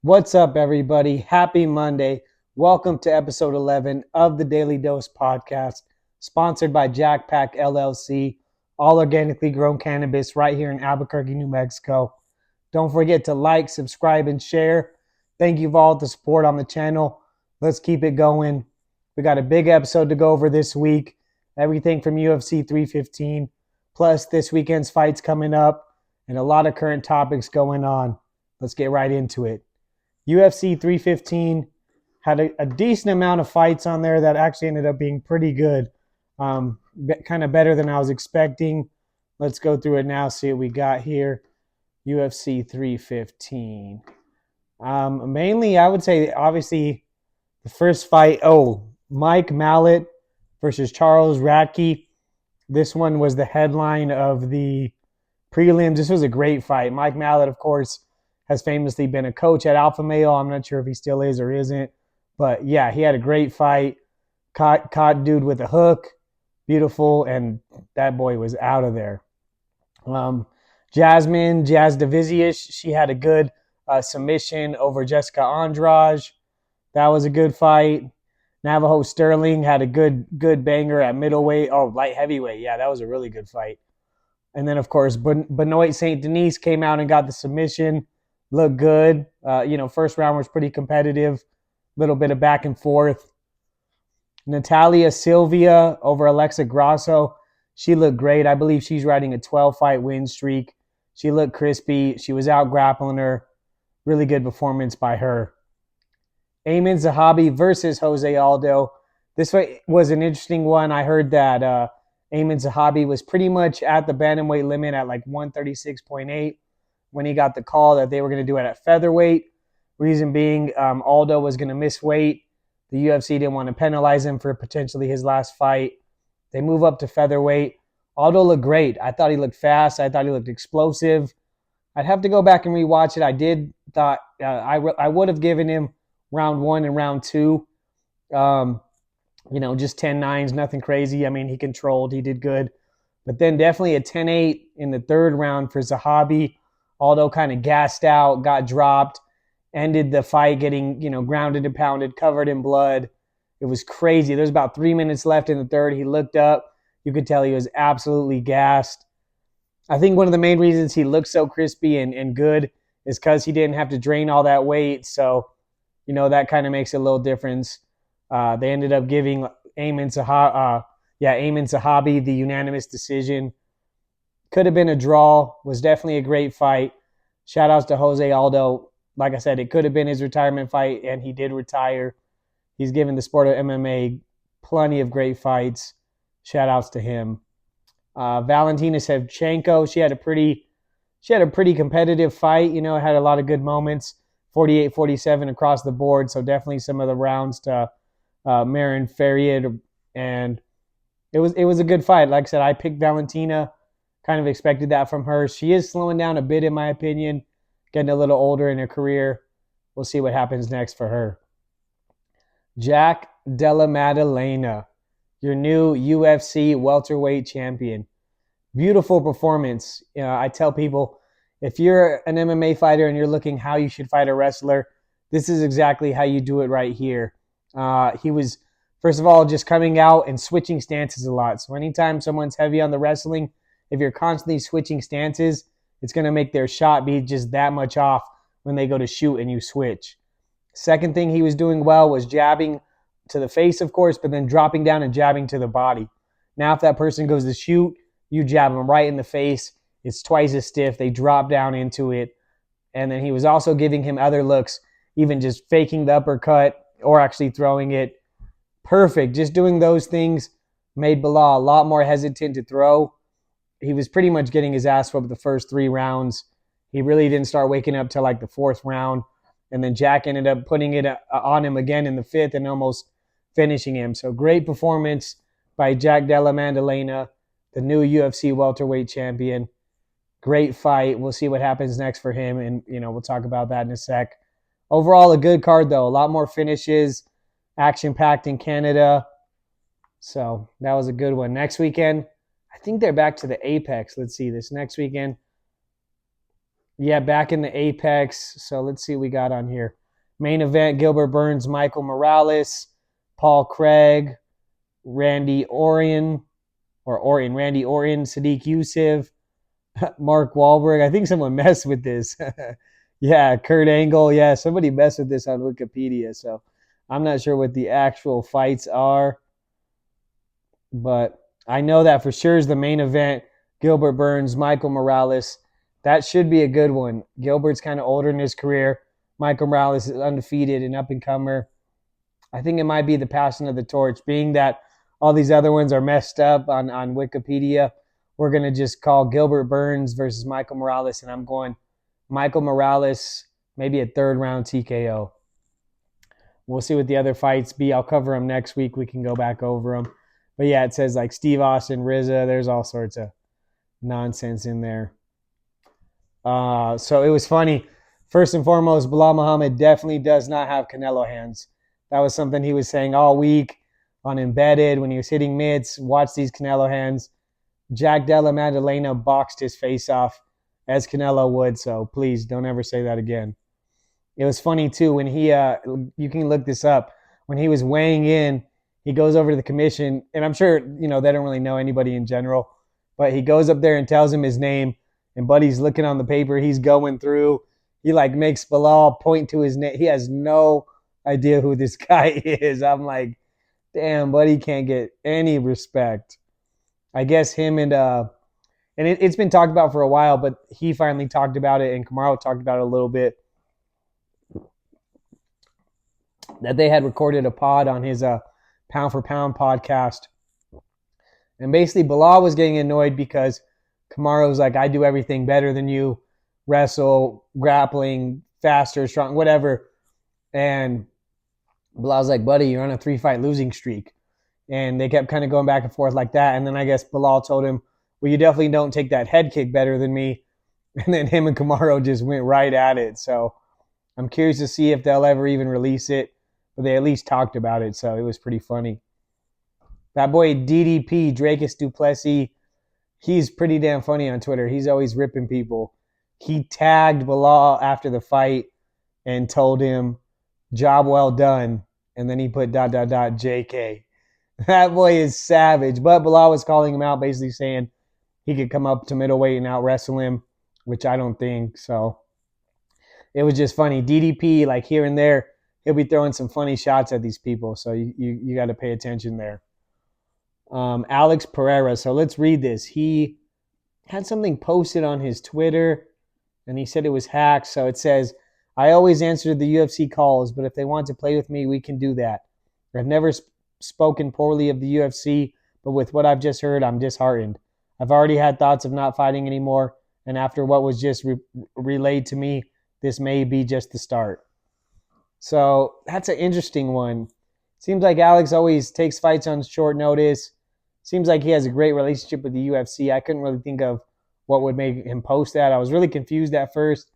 What's up, everybody? Happy Monday. Welcome to episode 11 of the Daily Dose podcast, sponsored by Jack Pack LLC, all organically grown cannabis right here in Albuquerque, New Mexico. Don't forget to like, subscribe, and share. Thank you for all the support on the channel. Let's keep it going. We got a big episode to go over this week. Everything from UFC 315, plus this weekend's fights coming up, and a lot of current topics going on. Let's get right into it. UFC 315 had a decent amount of fights on there that actually ended up being pretty good. Kind of better than I was expecting. Let's go through it now, see what we got here. UFC 315. Mainly, I would say, obviously, the first fight, Mike Mallet versus Charles Radke. This one was the headline of the prelims. This was a great fight. Mike Mallet, of course, has famously been a coach at Alpha Male. I'm not sure if he still is or isn't. But yeah, he had a great fight. Caught dude with a hook. Beautiful. And that boy was out of there. Jazz Davisius, she had a good submission over Jessica Andrade. That was a good fight. Navajo Sterling had a good banger at middleweight. Oh, light heavyweight. Yeah, that was a really good fight. And then, of course, Benoit St. Denis came out and got the submission. Looked good. First round was pretty competitive. Little bit of back and forth. Natalia Silvia over Alexa Grasso. She looked great. I believe she's riding a 12-fight win streak. She looked crispy. She was out grappling her. Really good performance by her. Amin Zahabi versus Jose Aldo. This fight was an interesting one. I heard that Amin Zahabi was pretty much at the bantamweight limit at like 136.8 when he got the call that they were going to do it at featherweight. Reason being, Aldo was going to miss weight. The UFC didn't want to penalize him for potentially his last fight. They move up to featherweight. Aldo looked great. I thought he looked fast. I thought he looked explosive. I'd have to go back and rewatch it. I would have given him round one and round two. Just 10-9s, nothing crazy. I mean, he controlled. He did good. But then definitely a 10-8 in the third round for Zahabi. Aldo kind of gassed out, got dropped, ended the fight getting, grounded and pounded, covered in blood. It was crazy. There's about 3 minutes left in the third. He looked up. You could tell he was absolutely gassed. I think one of the main reasons he looked so crispy and good is because he didn't have to drain all that weight. So, that kind of makes a little difference. They ended up giving Amin Zahabi the unanimous decision. Could have been a draw. Was definitely a great fight. Shout outs to Jose Aldo. Like I said, it could have been his retirement fight, and he did retire. He's given the sport of MMA plenty of great fights. Shout outs to him. Valentina Shevchenko, she had a pretty competitive fight. Had a lot of good moments. 48-47 across the board. So definitely some of the rounds to Marin Fariad, and it was a good fight. Like I said, I picked Valentina. Kind of expected that from her. She is slowing down a bit, in my opinion, getting a little older in her career. We'll see what happens next for her. Jack Della Maddalena, your new UFC welterweight champion. Beautiful performance. I tell people, if you're an MMA fighter and you're looking how you should fight a wrestler, this is exactly how you do it right here. He was, first of all, just coming out and switching stances a lot. So anytime someone's heavy on the wrestling, if you're constantly switching stances, it's going to make their shot be just that much off when they go to shoot and you switch. Second thing he was doing well was jabbing to the face, of course, but then dropping down and jabbing to the body. Now, if that person goes to shoot, you jab them right in the face. It's twice as stiff. They drop down into it. And then he was also giving him other looks, even just faking the uppercut or actually throwing it. Perfect. Just doing those things made Belal a lot more hesitant to throw. He was pretty much getting his ass whooped the first 3 rounds. He really didn't start waking up till like the 4th round. And then Jack ended up putting it on him again in the 5th and almost finishing him. So great performance by Jack Della Maddalena, the new UFC welterweight champion. Great fight. We'll see what happens next for him, and we'll talk about that in a sec. Overall, a good card, though. A lot more finishes, action-packed in Canada. So that was a good one. Next weekend, I think they're back to the Apex. Let's see, this next weekend. Yeah, back in the Apex. So let's see what we got on here. Main event: Gilbert Burns, Michael Morales, Paul Craig, Randy Orton, Randy Orton, Sadiq Youssef, Mark Wahlberg. I think someone messed with this. Yeah, Kurt Angle. Yeah, somebody messed with this on Wikipedia. So I'm not sure what the actual fights are, but I know that for sure is the main event. Gilbert Burns, Michael Morales. That should be a good one. Gilbert's kind of older in his career. Michael Morales is undefeated and up and comer. I think it might be the passing of the torch, being that all these other ones are messed up on Wikipedia. We're going to just call Gilbert Burns versus Michael Morales, and I'm going Michael Morales, maybe a third round TKO. We'll see what the other fights be. I'll cover them next week. We can go back over them. But yeah, it says like Steve Austin, RZA. There's all sorts of nonsense in there. So it was funny. First and foremost, Belal Muhammad definitely does not have Canelo hands. That was something he was saying all week on Embedded when he was hitting mitts. Watch these Canelo hands. Jack Della Maddalena boxed his face off as Canelo would. So please don't ever say that again. It was funny too when you can look this up. When he was weighing in, he goes over to the commission, and I'm sure they don't really know anybody in general, but he goes up there and tells him his name, and Buddy's looking on the paper. He's going through. He like makes Belal point to his name. He has no idea who this guy is. I'm like, damn, Buddy can't get any respect. I guess him and it's been talked about for a while, but he finally talked about it, and Kamaru talked about it a little bit. That they had recorded a pod on his pound for pound podcast. And basically, Belal was getting annoyed because Kamaru was like, I do everything better than you, wrestle, grappling, faster, strong, whatever. And Belal's like, buddy, you're on a 3-fight losing streak. And they kept kind of going back and forth like that. And then I guess Belal told him, well, you definitely don't take that head kick better than me. And then him and Kamaru just went right at it. So I'm curious to see if they'll ever even release it. But they at least talked about it, so it was pretty funny. That boy DDP, Dracus Duplessis, he's pretty damn funny on Twitter. He's always ripping people. He tagged Belal after the fight and told him, job well done. And then he put ... JK. That boy is savage. But Belal was calling him out, basically saying he could come up to middleweight and out wrestle him, which I don't think. So it was just funny. DDP, like here and there, he'll be throwing some funny shots at these people. So you got to pay attention there. Alex Pereira. So let's read this. He had something posted on his Twitter, and he said it was hacked. So it says, I always answer the UFC calls, but if they want to play with me, we can do that. I've never spoken poorly of the UFC, but with what I've just heard, I'm disheartened. I've already had thoughts of not fighting anymore, and after what was just relayed to me, this may be just the start. So that's an interesting one. Seems like Alex always takes fights on short notice. Seems like he has a great relationship with the UFC. I couldn't really think of what would make him post that. I was really confused at first.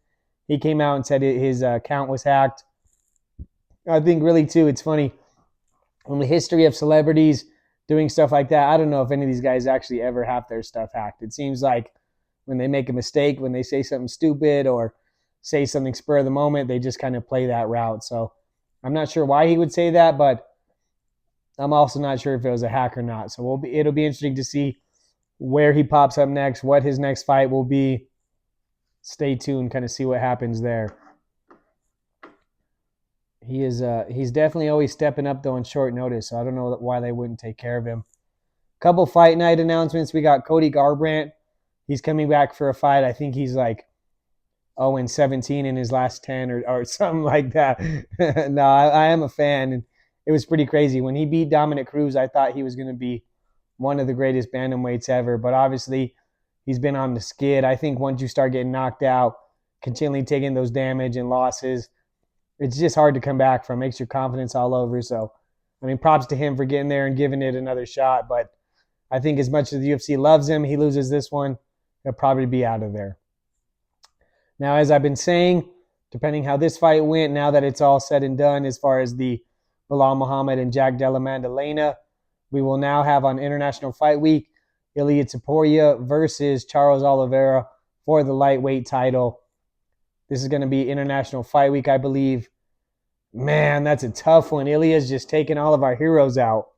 He came out and said his account was hacked. I think really, too, it's funny. In the history of celebrities doing stuff like that, I don't know if any of these guys actually ever have their stuff hacked. It seems like when they make a mistake, when they say something stupid or say something spur of the moment, they just kind of play that route. So I'm not sure why he would say that, but I'm also not sure if it was a hack or not. So it'll be interesting to see where he pops up next, what his next fight will be. Stay tuned, kind of see what happens there. He's definitely always stepping up though on short notice, so I don't know why they wouldn't take care of him. Couple fight night announcements. We got Cody Garbrandt. He's coming back for a fight. I think he's like 0-17 in his last 10 or something like that. No, I am a fan, and it was pretty crazy. When he beat Dominic Cruz, I thought he was going to be one of the greatest bantamweights ever, but obviously he's been on the skid. I think once you start getting knocked out, continually taking those damage and losses, it's just hard to come back from. It makes your confidence all over. So, I mean, props to him for getting there and giving it another shot, but I think as much as the UFC loves him, he loses this one, he'll probably be out of there. Now, as I've been saying, depending how this fight went, now that it's all said and done as far as the Belal Muhammad and Jack Della Maddalena, we will now have on International Fight Week, Ilia Topuria versus Charles Oliveira for the lightweight title. This is going to be International Fight Week, I believe. Man, that's a tough one. Ilya's just taking all of our heroes out.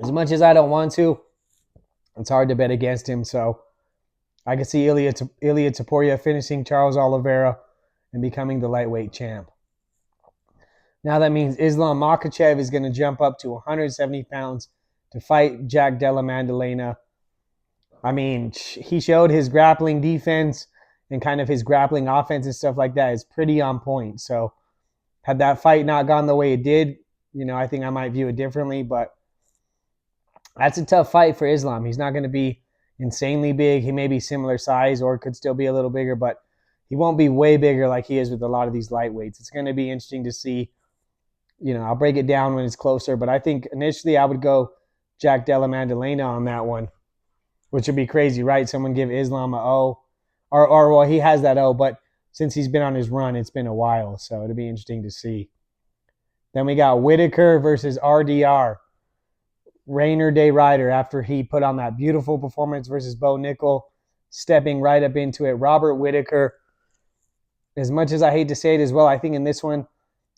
As much as I don't want to, it's hard to bet against him. So I can see Ilia Topuria finishing Charles Oliveira and becoming the lightweight champ. Now that means Islam Makhachev is going to jump up to 170 pounds to fight Jack Della Maddalena. I mean, he showed his grappling defense and kind of his grappling offense and stuff like that is pretty on point. So had that fight not gone the way it did, I think I might view it differently. But that's a tough fight for Islam. He's not going to be insanely big. He may be similar size or could still be a little bigger, but he won't be way bigger like he is with a lot of these lightweights. It's going to be interesting to see. I'll break it down when it's closer, but I think initially I would go Jack Della Maddalena on that one, which would be crazy, right? Someone give Islam a O, or well, he has that O, but since he's been on his run, it's been a while, so it'll be interesting to see. Then we got Whitaker versus RDR. Rainer Day Ryder, after he put on that beautiful performance versus Bo Nickel, stepping right up into it. Robert Whitaker, as much as I hate to say it as well, I think in this one,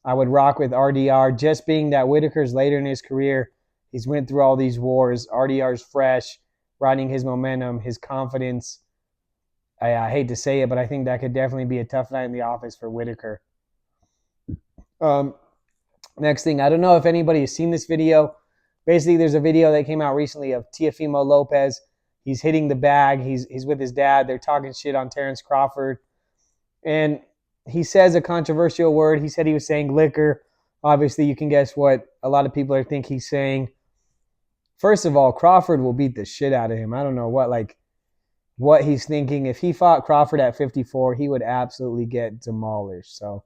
I would rock with RDR, just being that Whitaker's later in his career. He's went through all these wars. RDR's fresh, riding his momentum, his confidence. I hate to say it, but I think that could definitely be a tough night in the office for Whitaker. Next thing, I don't know if anybody has seen this video. Basically, there's a video that came out recently of Teofimo Lopez. He's hitting the bag. He's with his dad. They're talking shit on Terrence Crawford. And he says a controversial word. He said he was saying liquor. Obviously, you can guess what a lot of people think he's saying. First of all, Crawford will beat the shit out of him. I don't know what he's thinking. If he fought Crawford at 54, he would absolutely get demolished. So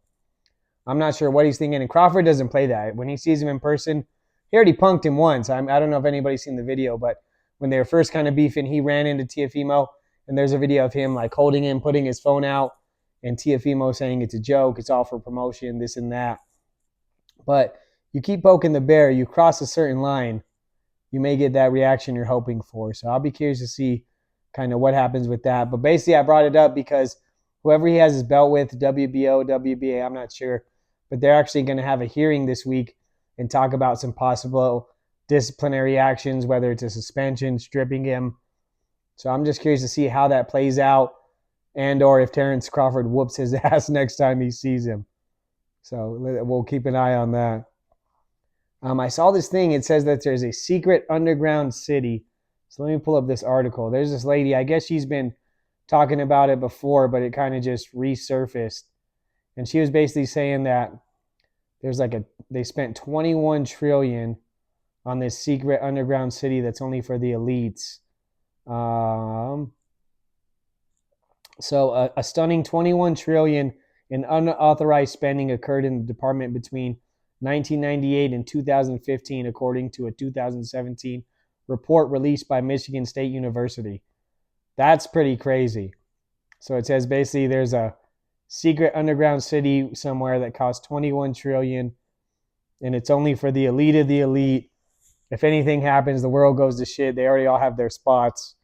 I'm not sure what he's thinking. And Crawford doesn't play that. When he sees him in person, he already punked him once. I don't know if anybody's seen the video, but when they were first kind of beefing, he ran into Teofimo, and there's a video of him like holding him, putting his phone out, and Teofimo saying it's a joke, it's all for promotion, this and that. But you keep poking the bear, you cross a certain line, you may get that reaction you're hoping for. So I'll be curious to see kind of what happens with that. But basically, I brought it up because whoever he has his belt with, WBO, WBA, I'm not sure, but they're actually going to have a hearing this week and talk about some possible disciplinary actions, whether it's a suspension, stripping him. So I'm just curious to see how that plays out, and or if Terrence Crawford whoops his ass next time he sees him. So we'll keep an eye on that. I saw this thing. It says that there's a secret underground city. So let me pull up this article. There's this lady. I guess she's been talking about it before, but it kind of just resurfaced. And she was basically saying that there's they spent $21 trillion on this secret underground city that's only for the elites. So a stunning $21 trillion in unauthorized spending occurred in the department between 1998 and 2015, according to a 2017 report released by Michigan State University. That's pretty crazy. So it says basically there's a secret underground city somewhere that costs $21 trillion, and it's only for the elite of the elite. If anything happens, the world goes to shit. They already all have their spots.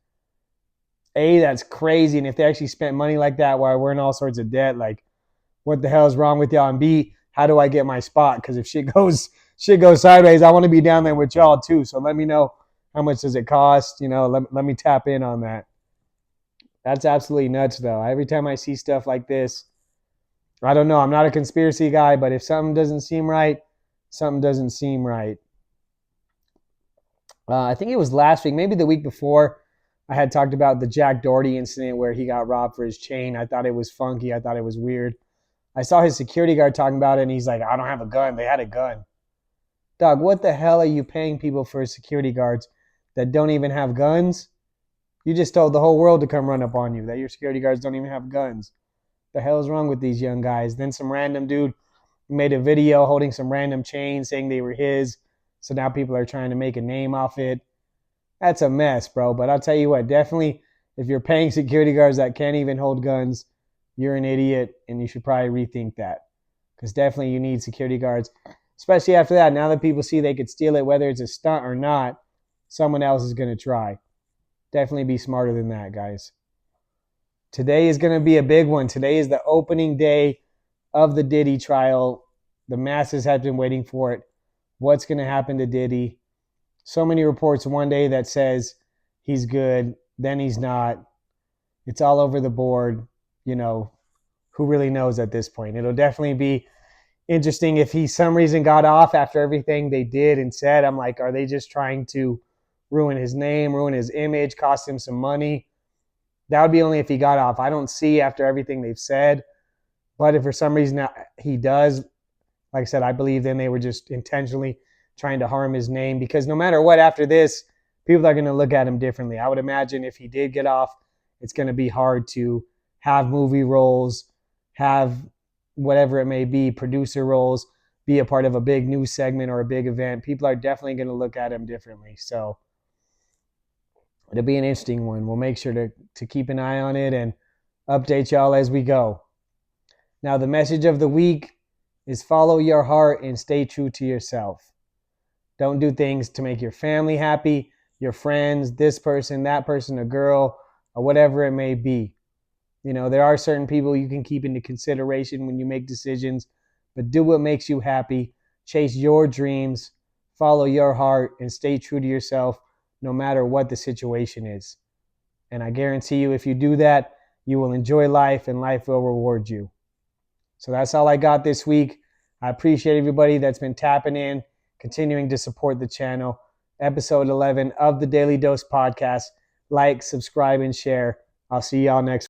A, that's crazy. And if they actually spent money like that while we're in all sorts of debt, like, what the hell is wrong with y'all? And B, how do I get my spot? Because if shit goes sideways, I want to be down there with y'all too. So let me know how much does it cost. Let me tap in on that. That's absolutely nuts, though. Every time I see stuff like this, I don't know. I'm not a conspiracy guy, but if something doesn't seem right, something doesn't seem right. I think it was last week, maybe the week before, I had talked about the Jack Doherty incident where he got robbed for his chain. I thought it was funky. I thought it was weird. I saw his security guard talking about it, and he's like, I don't have a gun. They had a gun. Dog, what the hell are you paying people for security guards that don't even have guns? You just told the whole world to come run up on you, that your security guards don't even have guns. The hell is wrong with these young guys? Then some random dude made a video holding some random chain saying they were his. So now people are trying to make a name off it. That's a mess, bro. But I'll tell you what, definitely, if you're paying security guards that can't even hold guns, you're an idiot, and you should probably rethink that. Because definitely you need security guards, especially after that. Now that people see they could steal it, whether it's a stunt or not, someone else is going to try. Definitely be smarter than that, guys. Today is going to be a big one. Today is the opening day of the Diddy trial. The masses have been waiting for it. What's going to happen to Diddy? So many reports one day that says he's good, then he's not. It's all over the board. Who really knows at this point? It'll definitely be interesting if he some reason got off after everything they did and said. I'm like, are they just trying to ruin his name, ruin his image, cost him some money? That would be only if he got off. I don't see after everything they've said. But if for some reason he does, like I said, I believe then they were just intentionally trying to harm his name, because no matter what, after this, people are going to look at him differently. I would imagine if he did get off, it's going to be hard to have movie roles, have whatever it may be, producer roles, be a part of a big news segment or a big event. People are definitely going to look at him differently. So it'll be an interesting one. We'll make sure to keep an eye on it and update y'all as we go. Now, the message of the week is follow your heart and stay true to yourself. Don't do things to make your family happy, your friends, this person, that person, a girl, or whatever it may be. There are certain people you can keep into consideration when you make decisions, but do what makes you happy. Chase your dreams, follow your heart, and stay true to yourself no matter what the situation is. And I guarantee you, if you do that, you will enjoy life and life will reward you. So that's all I got this week. I appreciate everybody that's been tapping in, continuing to support the channel. Episode 11 of the Daily Dose podcast. Like, subscribe, and share. I'll see y'all next week.